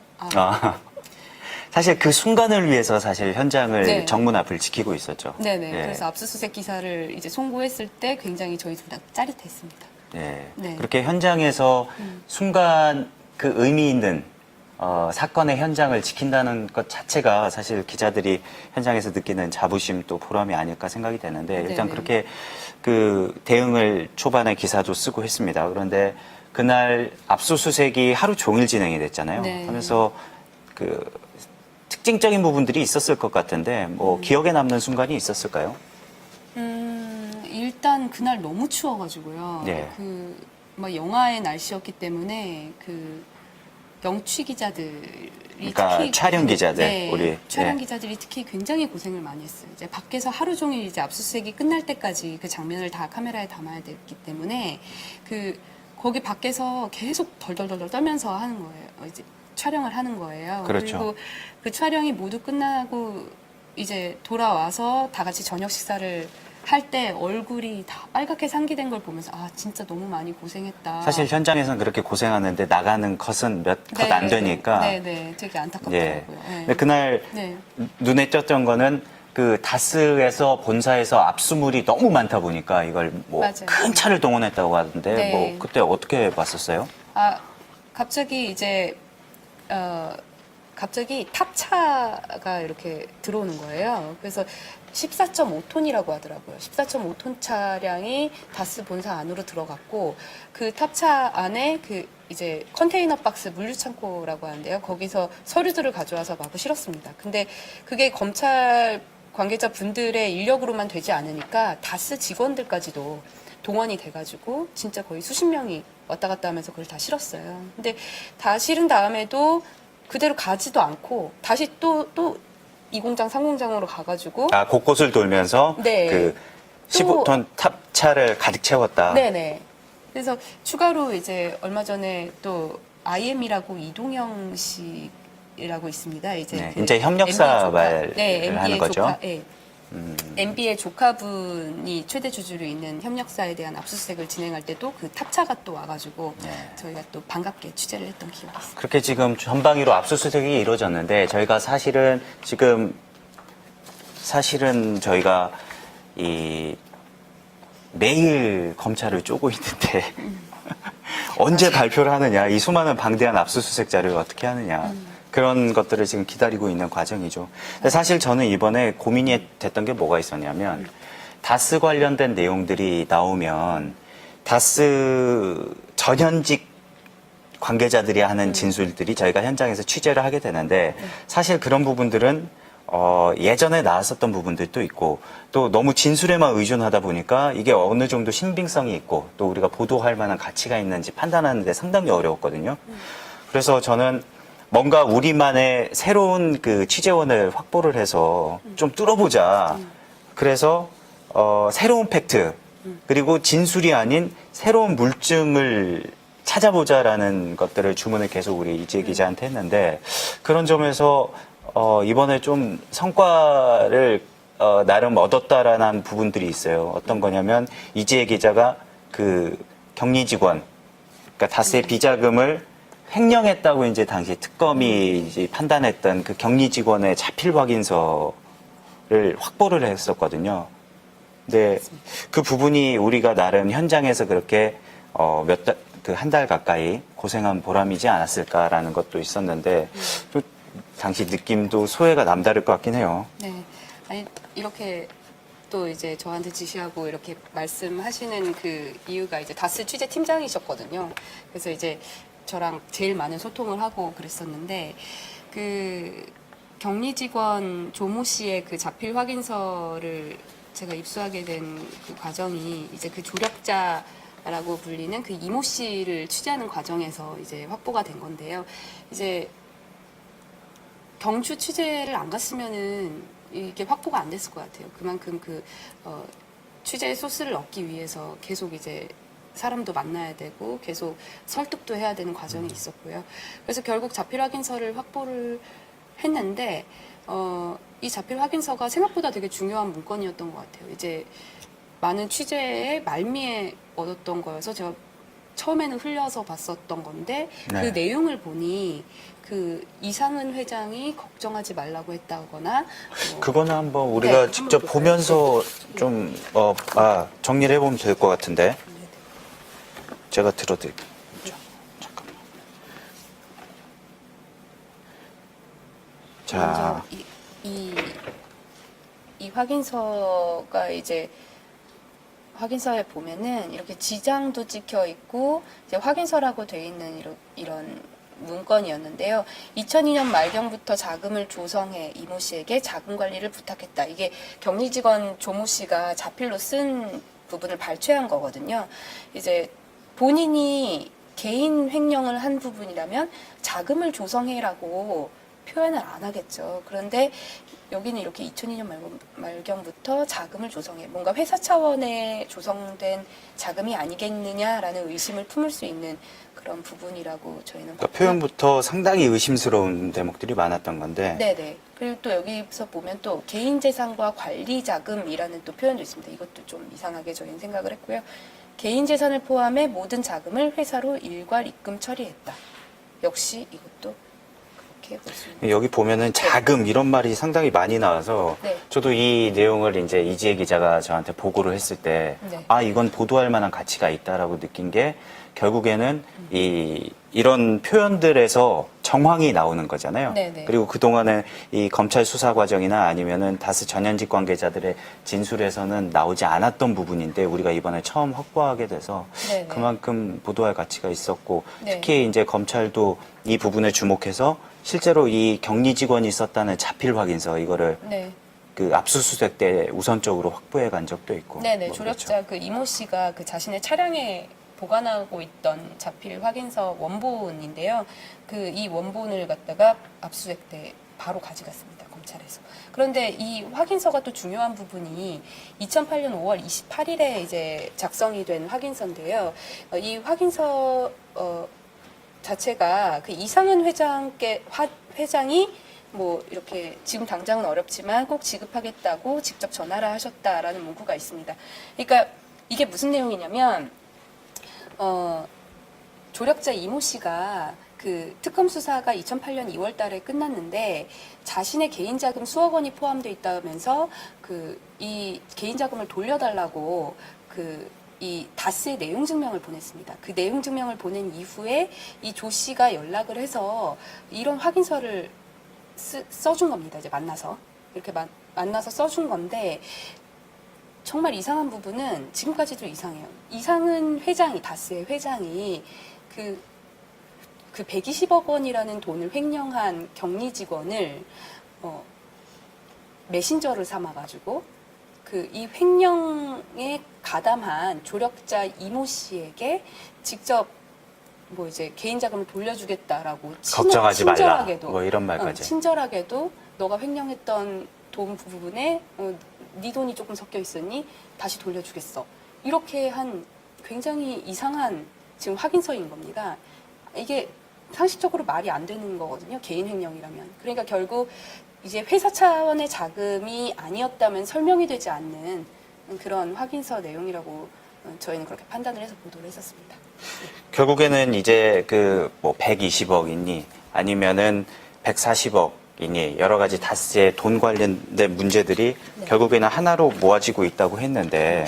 사실 그 순간을 위해서 사실 현장을 네. 정문 앞을 지키고 있었죠. 네네. 예. 그래서 압수수색 기사를 이제 송고했을 때 굉장히 저희 둘 다 짜릿했습니다. 예. 네. 그렇게 현장에서 순간 그 의미 있는 사건의 현장을 지킨다는 것 자체가 사실 기자들이 현장에서 느끼는 자부심 또 보람이 아닐까 생각이 되는데 일단 네네. 그렇게 그 대응을 초반에 기사도 쓰고 했습니다. 그런데 그날 압수수색이 하루 종일 진행이 됐잖아요. 네. 하면서 그 특징적인 부분들이 있었을 것 같은데 뭐 기억에 남는 순간이 있었을까요? 일단 그날 너무 추워가지고요. 네. 막 영하의 날씨였기 때문에 영취 기자들이 그러니까 특히 촬영 기자들, 네, 우리 촬영 예. 기자들이 특히 굉장히 고생을 많이 했어요. 이제 밖에서 하루 종일 이제 압수수색이 끝날 때까지 그 장면을 다 카메라에 담아야 됐기 때문에 거기 밖에서 계속 덜덜덜 떨면서 하는 거예요. 이제 촬영을 하는 거예요. 그렇죠. 그리고 그 촬영이 모두 끝나고 이제 돌아와서 다 같이 저녁 식사를 할 때 얼굴이 다 빨갛게 상기된 걸 보면서 진짜 너무 많이 고생했다. 사실 현장에서는 그렇게 고생하는데 나가는 컷은 몇 컷 안 되니까. 네네, 되게 안타깝더라고요. 예. 네. 근데 그날 네. 눈에 띄었던 거는 그 다스에서 본사에서 압수물이 너무 많다 보니까 이걸 뭐 맞아요. 큰 차를 동원했다고 하던데 네. 뭐 그때 어떻게 봤었어요? 갑자기 이제 갑자기 탑차가 이렇게 들어오는 거예요. 그래서 14.5톤이라고 하더라고요. 14.5톤 차량이 다스 본사 안으로 들어갔고 그 탑차 안에 이제 컨테이너 박스 물류창고라고 하는데요. 거기서 서류들을 가져와서 마구 실었습니다. 근데 그게 검찰 관계자 분들의 인력으로만 되지 않으니까 다스 직원들까지도 동원이 돼가지고 진짜 거의 수십 명이 왔다 갔다 하면서 그걸 다 실었어요. 근데 다 실은 다음에도 그대로 가지도 않고 다시 또 이 공장, 3공장으로 가가지고 곳곳을 돌면서 네. 그 15톤 탑차를 가득 채웠다. 네네. 그래서 추가로 이제 얼마 전에 또 IM이라고 이동영 씨라고 있습니다. 이제 네, 이제 협력사 MB의 조카. 말을 네, 하는 MB의 거죠. 조카. 네. MB의 조카분이 최대 주주로 있는 협력사에 대한 압수수색을 진행할 때도 그 탑차가 또 와가지고 저희가 또 반갑게 취재를 했던 기억이 있습니다. 그렇게 지금 전방위로 압수수색이 이루어졌는데 저희가 사실은 저희가 매일 검찰을 쪼고 있는데 언제 발표를 하느냐, 이 수많은 방대한 압수수색 자료를 어떻게 하느냐, 그런 것들을 지금 기다리고 있는 과정이죠. 근데 사실 저는 이번에 고민이 됐던 게 뭐가 있었냐면, 다스 관련된 내용들이 나오면 다스 전현직 관계자들이 하는 진술들이 저희가 현장에서 취재를 하게 되는데, 사실 그런 부분들은 예전에 나왔었던 부분들도 있고, 또 너무 진술에만 의존하다 보니까 이게 어느 정도 신빙성이 있고 또 우리가 보도할 만한 가치가 있는지 판단하는 데 상당히 어려웠거든요. 그래서 저는 뭔가 우리만의 새로운 그 취재원을 확보를 해서 좀 뚫어보자. 그래서 새로운 팩트, 그리고 진술이 아닌 새로운 물증을 찾아보자라는 것들을 주문을 계속 우리 이지혜 기자한테 했는데, 그런 점에서 이번에 좀 성과를 나름 얻었다라는 부분들이 있어요. 어떤 거냐면, 이지혜 기자가 그 격리 직원, 그러니까 다스의 비자금을 횡령했다고 이제 당시 특검이 이제 판단했던 그 격리 직원의 자필 확인서를 확보를 했었거든요. 근데 그 부분이 우리가 나름 현장에서 그렇게 한 달 가까이 고생한 보람이지 않았을까라는 것도 있었는데, 좀 당시 느낌도 소회가 남다를 것 같긴 해요. 네. 아니, 이렇게 또 이제 저한테 지시하고 이렇게 말씀하시는 그 이유가 이제 다스 취재 팀장이셨거든요. 그래서 이제 저랑 제일 많은 소통을 하고 그랬었는데, 그 격리 직원 조모 씨의 그 자필 확인서를 제가 입수하게 된 그 과정이 이제 그 조력자라고 불리는 그 이모 씨를 취재하는 과정에서 이제 확보가 된 건데요. 이제 경주 취재를 안 갔으면은 이게 확보가 안 됐을 것 같아요. 그만큼 취재 소스를 얻기 위해서 계속 이제 사람도 만나야 되고 계속 설득도 해야 되는 과정이 있었고요. 그래서 결국 자필 확인서를 확보를 했는데 이 자필 확인서가 생각보다 되게 중요한 문건이었던 것 같아요. 이제 많은 취재의 말미에 얻었던 거여서 제가 처음에는 흘려서 봤었던 건데, 네. 그 내용을 보니 그 이상은 회장이 걱정하지 말라고 했다거나 그거는 한번 우리가 네, 직접 한번 보면서 좀 정리를 해보면 될 것 같은데, 제가 들어드릴게요. 잠깐만. 자, 먼저 이 확인서가 이제 확인서에 보면은 이렇게 지장도 찍혀 있고 이제 확인서라고 돼 있는 이런 문건이었는데요. 2002년 말경부터 자금을 조성해 이모 씨에게 자금 관리를 부탁했다. 이게 격리 직원 조모 씨가 자필로 쓴 부분을 발췌한 거거든요. 이제 본인이 개인 횡령을 한 부분이라면 자금을 조성해라고 표현을 안 하겠죠. 그런데 여기는 이렇게 2002년 말경부터 자금을 조성해, 뭔가 회사 차원에 조성된 자금이 아니겠느냐라는 의심을 품을 수 있는 그런 부분이라고 저희는 그러니까 봤고요. 표현부터 상당히 의심스러운 대목들이 많았던 건데, 네네. 그리고 또 여기서 보면 또 개인 재산과 관리 자금이라는 또 표현도 있습니다. 이것도 좀 이상하게 저희는 생각을 했고요. 개인 재산을 포함해 모든 자금을 회사로 일괄 입금 처리했다. 역시 이것도 그렇게 볼 수 있는. 여기 보면은 자금 이런 말이 상당히 많이 나와서, 네. 저도 이 내용을 이제 이지혜 기자가 저한테 보고를 했을 때, 네. 이건 보도할 만한 가치가 있다라고 느낀 게, 결국에는 이런 표현들에서 정황이 나오는 거잖아요. 네네. 그리고 그동안에 이 검찰 수사 과정이나 아니면은 다스 전현직 관계자들의 진술에서는 나오지 않았던 부분인데, 우리가 이번에 처음 확보하게 돼서 네네. 그만큼 보도할 가치가 있었고, 네. 특히 이제 검찰도 이 부분에 주목해서 실제로 이 격리 직원이 썼다는 자필 확인서, 이거를 네. 그 압수수색 때 우선적으로 확보해 간 적도 있고. 네네. 뭐 조력자 그렇죠. 그 이모 씨가 그 자신의 차량에 보관하고 있던 자필 확인서 원본인데요. 그 이 원본을 갖다가 압수수색 때 바로 가져갔습니다. 검찰에서. 그런데 이 확인서가 또 중요한 부분이 2008년 5월 28일에 이제 작성이 된 확인서인데요. 이 확인서 자체가 그 이상은 회장이 뭐 이렇게 지금 당장은 어렵지만 꼭 지급하겠다고 직접 전화를 하셨다라는 문구가 있습니다. 그러니까 이게 무슨 내용이냐면 조력자 이모 씨가 그 특검 수사가 2008년 2월 달에 끝났는데 자신의 개인 자금 수억 원이 포함되어 있다면서 그 이 개인 자금을 돌려달라고 이 다스의 내용 증명을 보냈습니다. 그 내용 증명을 보낸 이후에 이 조 씨가 연락을 해서 이런 확인서를 써준 겁니다. 이제 만나서 이렇게 만나서 써준 건데 정말 이상한 부분은 지금까지도 이상해요. 이상은 회장이 다스의 회장이 그 120억 원이라는 돈을 횡령한 격리 직원을 메신저를 삼아가지고 이 횡령에 가담한 조력자 이모 씨에게 직접 뭐 이제 개인 자금을 돌려주겠다라고 걱정하지 말라. 친절하게도 뭐 이런 말까지. 친절하게도 너가 횡령했던 돈 부분에 네 돈이 조금 섞여 있으니 다시 돌려주겠어. 이렇게 한 굉장히 이상한 지금 확인서인 겁니다. 이게 상식적으로 말이 안 되는 거거든요. 개인 횡령이라면. 그러니까 결국 이제 회사 차원의 자금이 아니었다면 설명이 되지 않는 그런 확인서 내용이라고 저희는 그렇게 판단을 해서 보도를 했었습니다. 결국에는 이제 뭐 120억이니 아니면은 140억이니 여러 가지 다스의 돈 관련된 문제들이 결국에는 하나로 모아지고 있다고 했는데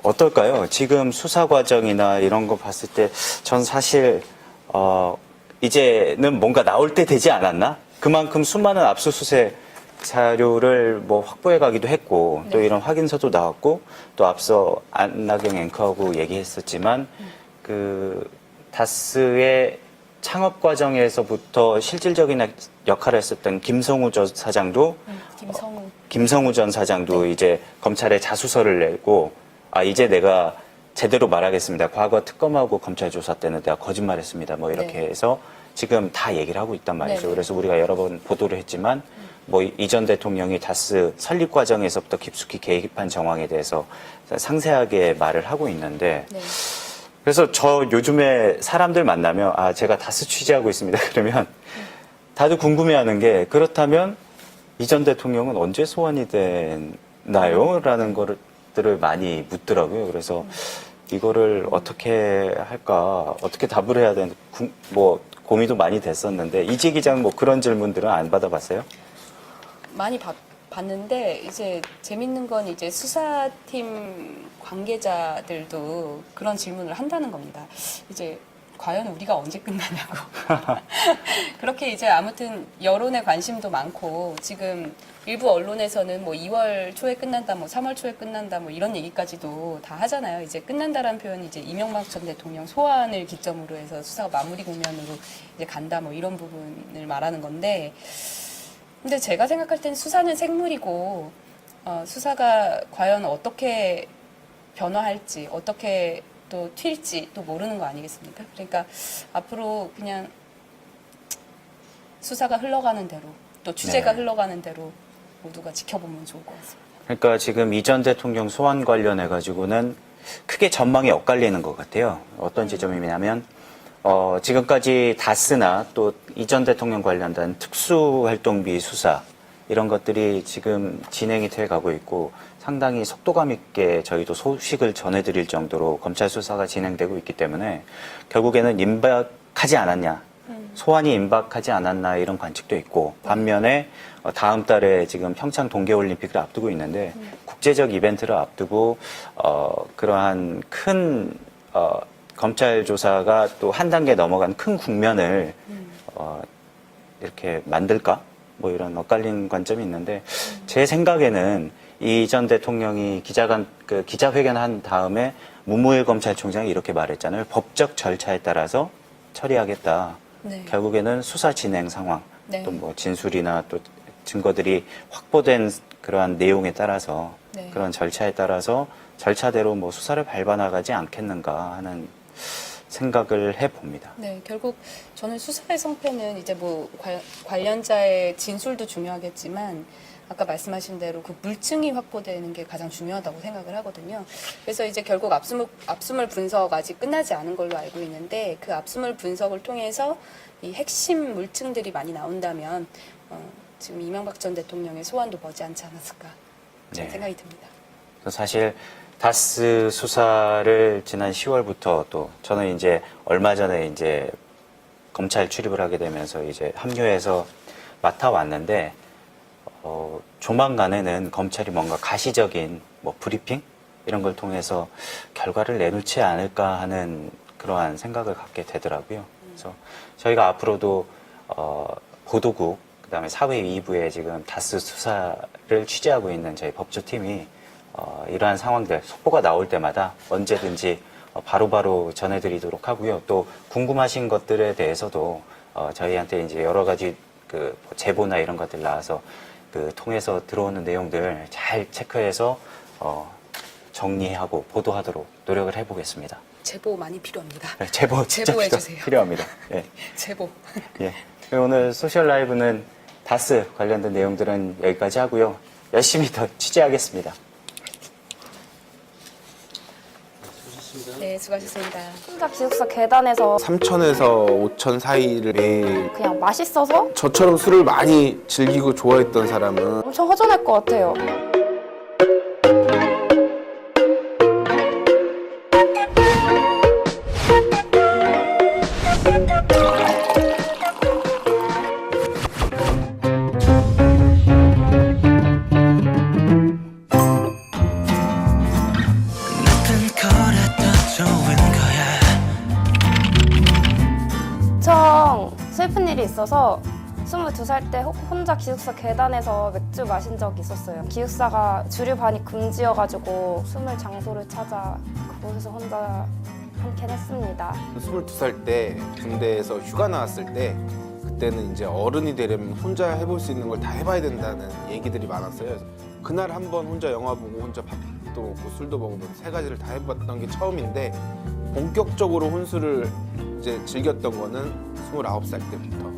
어떨까요? 지금 수사 과정이나 이런 거 봤을 때 전 사실 이제는 뭔가 나올 때 되지 않았나? 그만큼 수많은 압수수색 자료를 뭐 확보해 가기도 했고 또 이런 확인서도 나왔고 또 앞서 안나경 앵커하고 얘기했었지만 다스의 창업 과정에서부터 실질적인 역할을 했었던 김성우 전 사장도 김성우 전 사장도 이제 검찰에 자수서를 내고 이제 내가 제대로 말하겠습니다. 과거 특검하고 검찰 조사 때는 내가 거짓말했습니다. 뭐 이렇게 해서 지금 다 얘기를 하고 있단 말이죠. 그래서 우리가 여러 번 보도를 했지만 뭐 이 전 대통령이 다스 설립 과정에서부터 깊숙이 개입한 정황에 대해서 상세하게 말을 하고 있는데 그래서 저 요즘에 사람들 만나면 제가 다스 취재하고 있습니다. 그러면 다들 궁금해하는 게 그렇다면 이 전 대통령은 언제 소환이 됐나요? 라는 것들을 많이 묻더라고요. 그래서 이거를 어떻게 할까, 어떻게 답을 해야 되는 뭐 고민도 많이 됐었는데 이지 기자는 뭐 그런 질문들은 안 받아봤어요? 많이 봤는데 이제 재밌는 건 이제 수사팀 관계자들도 그런 질문을 한다는 겁니다. 이제 과연 우리가 언제 끝나냐고. 그렇게 이제 아무튼 여론의 관심도 많고 지금 일부 언론에서는 뭐 2월 초에 끝난다, 뭐 3월 초에 끝난다, 뭐 이런 얘기까지도 다 하잖아요. 이제 끝난다라는 표현이 이제 이명박 전 대통령 소환을 기점으로 해서 수사가 마무리 국면으로 이제 간다, 뭐 이런 부분을 말하는 건데, 근데 제가 생각할 땐 수사는 생물이고 수사가 과연 어떻게 변화할지, 어떻게 또 튈지 또 모르는 거 아니겠습니까? 그러니까 앞으로 그냥 수사가 흘러가는 대로 또 취재가 흘러가는 대로 모두가 지켜보면 좋을 것 같습니다. 그러니까 지금 이 전 대통령 소환 관련해 가지고는 크게 전망이 엇갈리는 것 같아요. 어떤 지점이냐면 지금까지 다스나 또 이 전 대통령 관련된 특수활동비 수사 이런 것들이 지금 진행이 돼 가고 있고 상당히 속도감 있게 저희도 소식을 전해드릴 정도로 검찰 수사가 진행되고 있기 때문에 결국에는 임박하지 않았냐, 소환이 임박하지 않았나 이런 관측도 있고 반면에 다음 달에 지금 평창 동계올림픽을 앞두고 있는데 국제적 이벤트를 앞두고 그러한 큰 검찰 조사가 또 한 단계 넘어간 큰 국면을 이렇게 만들까? 뭐 이런 엇갈린 관점이 있는데 제 생각에는 이 전 대통령이 기자회견한 다음에 문무일 검찰총장이 이렇게 말했잖아요. 법적 절차에 따라서 처리하겠다. 결국에는 수사 진행 상황, 또 뭐 진술이나 또 증거들이 확보된 그러한 내용에 따라서 그런 절차에 따라서 절차대로 뭐 수사를 밟아나가지 않겠는가 하는 생각을 해봅니다. 네, 결국 저는 수사의 성패는 이제 뭐 관련자의 진술도 중요하겠지만 아까 말씀하신 대로 그 물증이 확보되는 게 가장 중요하다고 생각을 하거든요. 그래서 이제 결국 압수물 분석 아직 끝나지 않은 걸로 알고 있는데 그 압수물 분석을 통해서 이 핵심 물증들이 많이 나온다면 지금 이명박 전 대통령의 소환도 머지않지 않았을까 저는 네. 생각이 듭니다. 사실 다스 수사를 지난 10월부터 또 저는 이제 얼마 전에 이제 검찰 출입을 하게 되면서 이제 합류해서 맡아왔는데 조만간에는 검찰이 뭔가 가시적인 뭐 브리핑 이런 걸 통해서 결과를 내놓지 않을까 하는 그러한 생각을 갖게 되더라고요. 그래서 저희가 앞으로도 보도국 그다음에 사회 2부에 지금 다스 수사를 취재하고 있는 저희 법조팀이 이러한 상황들 속보가 나올 때마다 언제든지 바로바로 전해드리도록 하고요. 또 궁금하신 것들에 대해서도 저희한테 이제 여러 가지 그 제보나 이런 것들 나와서 그 통해서 들어오는 내용들 잘 체크해서 정리하고 보도하도록 노력을 해보겠습니다. 제보 많이 필요합니다. 네, 제보 진짜 제보해주세요. 필요합니다. 예. 제보. 예. 오늘 소셜 라이브는 다스 관련된 내용들은 여기까지 하고요. 열심히 더 취재하겠습니다. 네, 수고하셨습니다. 혼자 기숙사 계단에서 3,000에서 5,000 사이를 매일 그냥 맛있어서 저처럼 술을 많이 즐기고 좋아했던 사람은 엄청 허전할 것 같아요. 엄청 슬픈 일이 있어서 22살 때 혼자 기숙사 계단에서 맥주 마신 적이 있었어요. 기숙사가 주류 반입 금지여가지고 숨을 장소를 찾아 그곳에서 혼자 한 캔 했습니다. 22살 때 군대에서 휴가 나왔을 때 그때는 이제 어른이 되려면 혼자 해볼 수 있는 걸 다 해봐야 된다는 얘기들이 많았어요. 그날 한번 혼자 영화 보고 혼자 밥도 먹고 술도 먹으면 세 가지를 다 해봤던 게 처음인데 본격적으로 혼술을 이제 즐겼던 거는 29살 때부터.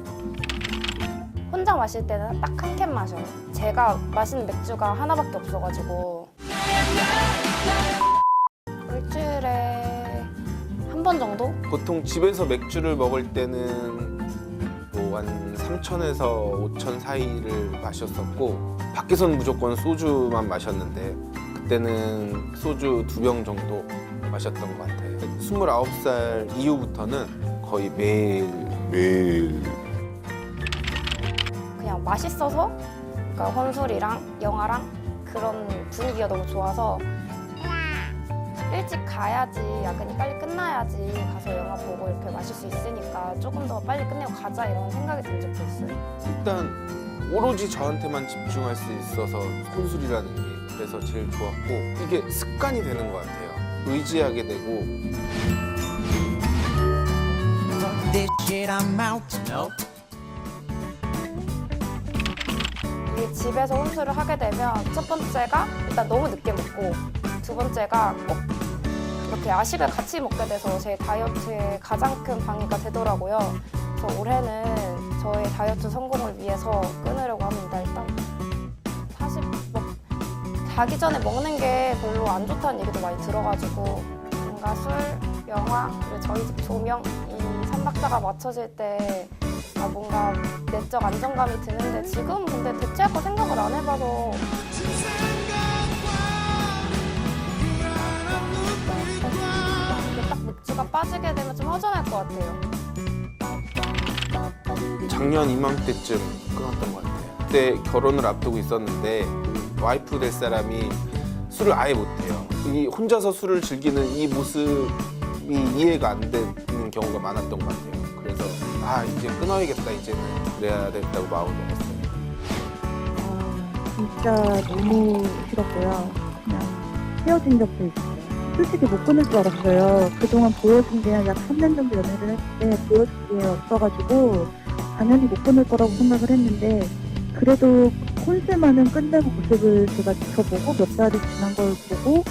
혼자 마실 때는 딱 한 캔 마셔요. 제가 마시는 맥주가 하나밖에 없어가지고 일주일에 한 번 정도? 보통 집에서 맥주를 먹을 때는 뭐 한 3,000에서 5,000 사이를 마셨었고 밖에서는 무조건 소주만 마셨는데 그때는 소주 2병 정도 마셨던 것 같아요. 29살 이후부터는 거의 매일 그냥 맛있어서 그러니까 혼술이랑 영화랑 그런 분위기가 너무 좋아서 일찍 가야지 야근이 빨리 끝나야지 가서 영화 보고 이렇게 마실 수 있으니까 조금 더 빨리 끝내고 가자 이런 생각이 든 적도 있어요. 일단 오로지 저한테만 집중할 수 있어서 혼술이라는 게 그래서 제일 좋았고 이게 습관이 되는 것 같아요. 의지하게 되고 이게 집에서 혼술을 하게 되면 첫 번째가 일단 너무 늦게 먹고 두 번째가 꼭 이렇게 야식을 같이 먹게 돼서 제 다이어트에 가장 큰 방해가 되더라고요. 그래서 올해는 저의 다이어트 성공을 위해서 끊으려고 합니다. 일단 사실 뭐 자기 전에 먹는 게 별로 안 좋다는 얘기도 많이 들어가지고 뭔가 술, 영화, 그리고 저희 집 조명 이 삼박자가 맞춰질 때 뭔가 내적 안정감이 드는데 지금 근데 대체할 거 생각을 안 해봐서 이게 딱 맥주가 빠지게 되면 좀 허전할 것 같아요. 작년 이맘때쯤 끊었던 것 같아요. 그때 결혼을 앞두고 있었는데 와이프 될 사람이 술을 아예 못해요. 이 혼자서 술을 즐기는 이 모습이 이해가 안 되는 경우가 많았던 것 같아요. 그래서 이제 끊어야겠다 이제는 그래야 된다고 마음을 먹었어요. 진짜 너무 싫었고요. 그냥 헤어진 적도 있어요. 솔직히 못 끊을 줄 알았어요. 그동안 보여준 게 약 3년 정도 연애를 했을 때 보여준 게 없어가지고 당연히 못 끊을 거라고 생각을 했는데 그래도 혼술만은 끝내고 모습을 제가 지켜보고 몇 달이 지난 걸 보고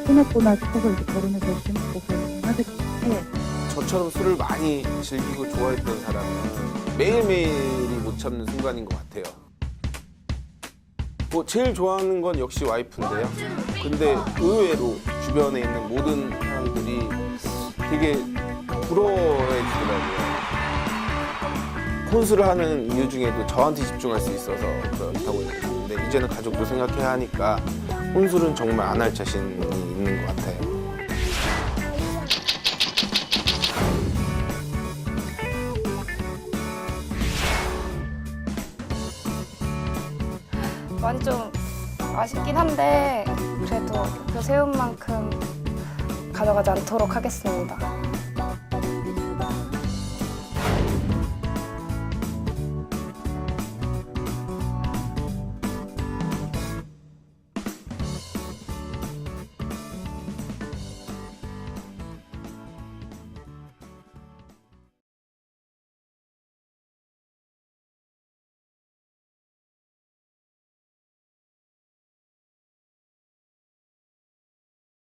끊었구나 싶어서 이제 결혼을 결심하고 하게 됐는데 저처럼 술을 많이 즐기고 좋아했던 사람은 매일매일이 못 참는 순간인 것 같아요. 제일 좋아하는 건 역시 와이프인데요. 근데 의외로 주변에 있는 모든 사람들이 되게 부러워해 주더라고요. 혼수를 하는 이유 중에도 저한테 집중할 수 있어서 그렇다고 했는데 이제는 가족도 생각해야 하니까 혼술은 정말 안 할 자신이 있는 것 같아요. 많이 좀 아쉽긴 한데 그래도 그 세운 만큼 가져가지 않도록 하겠습니다.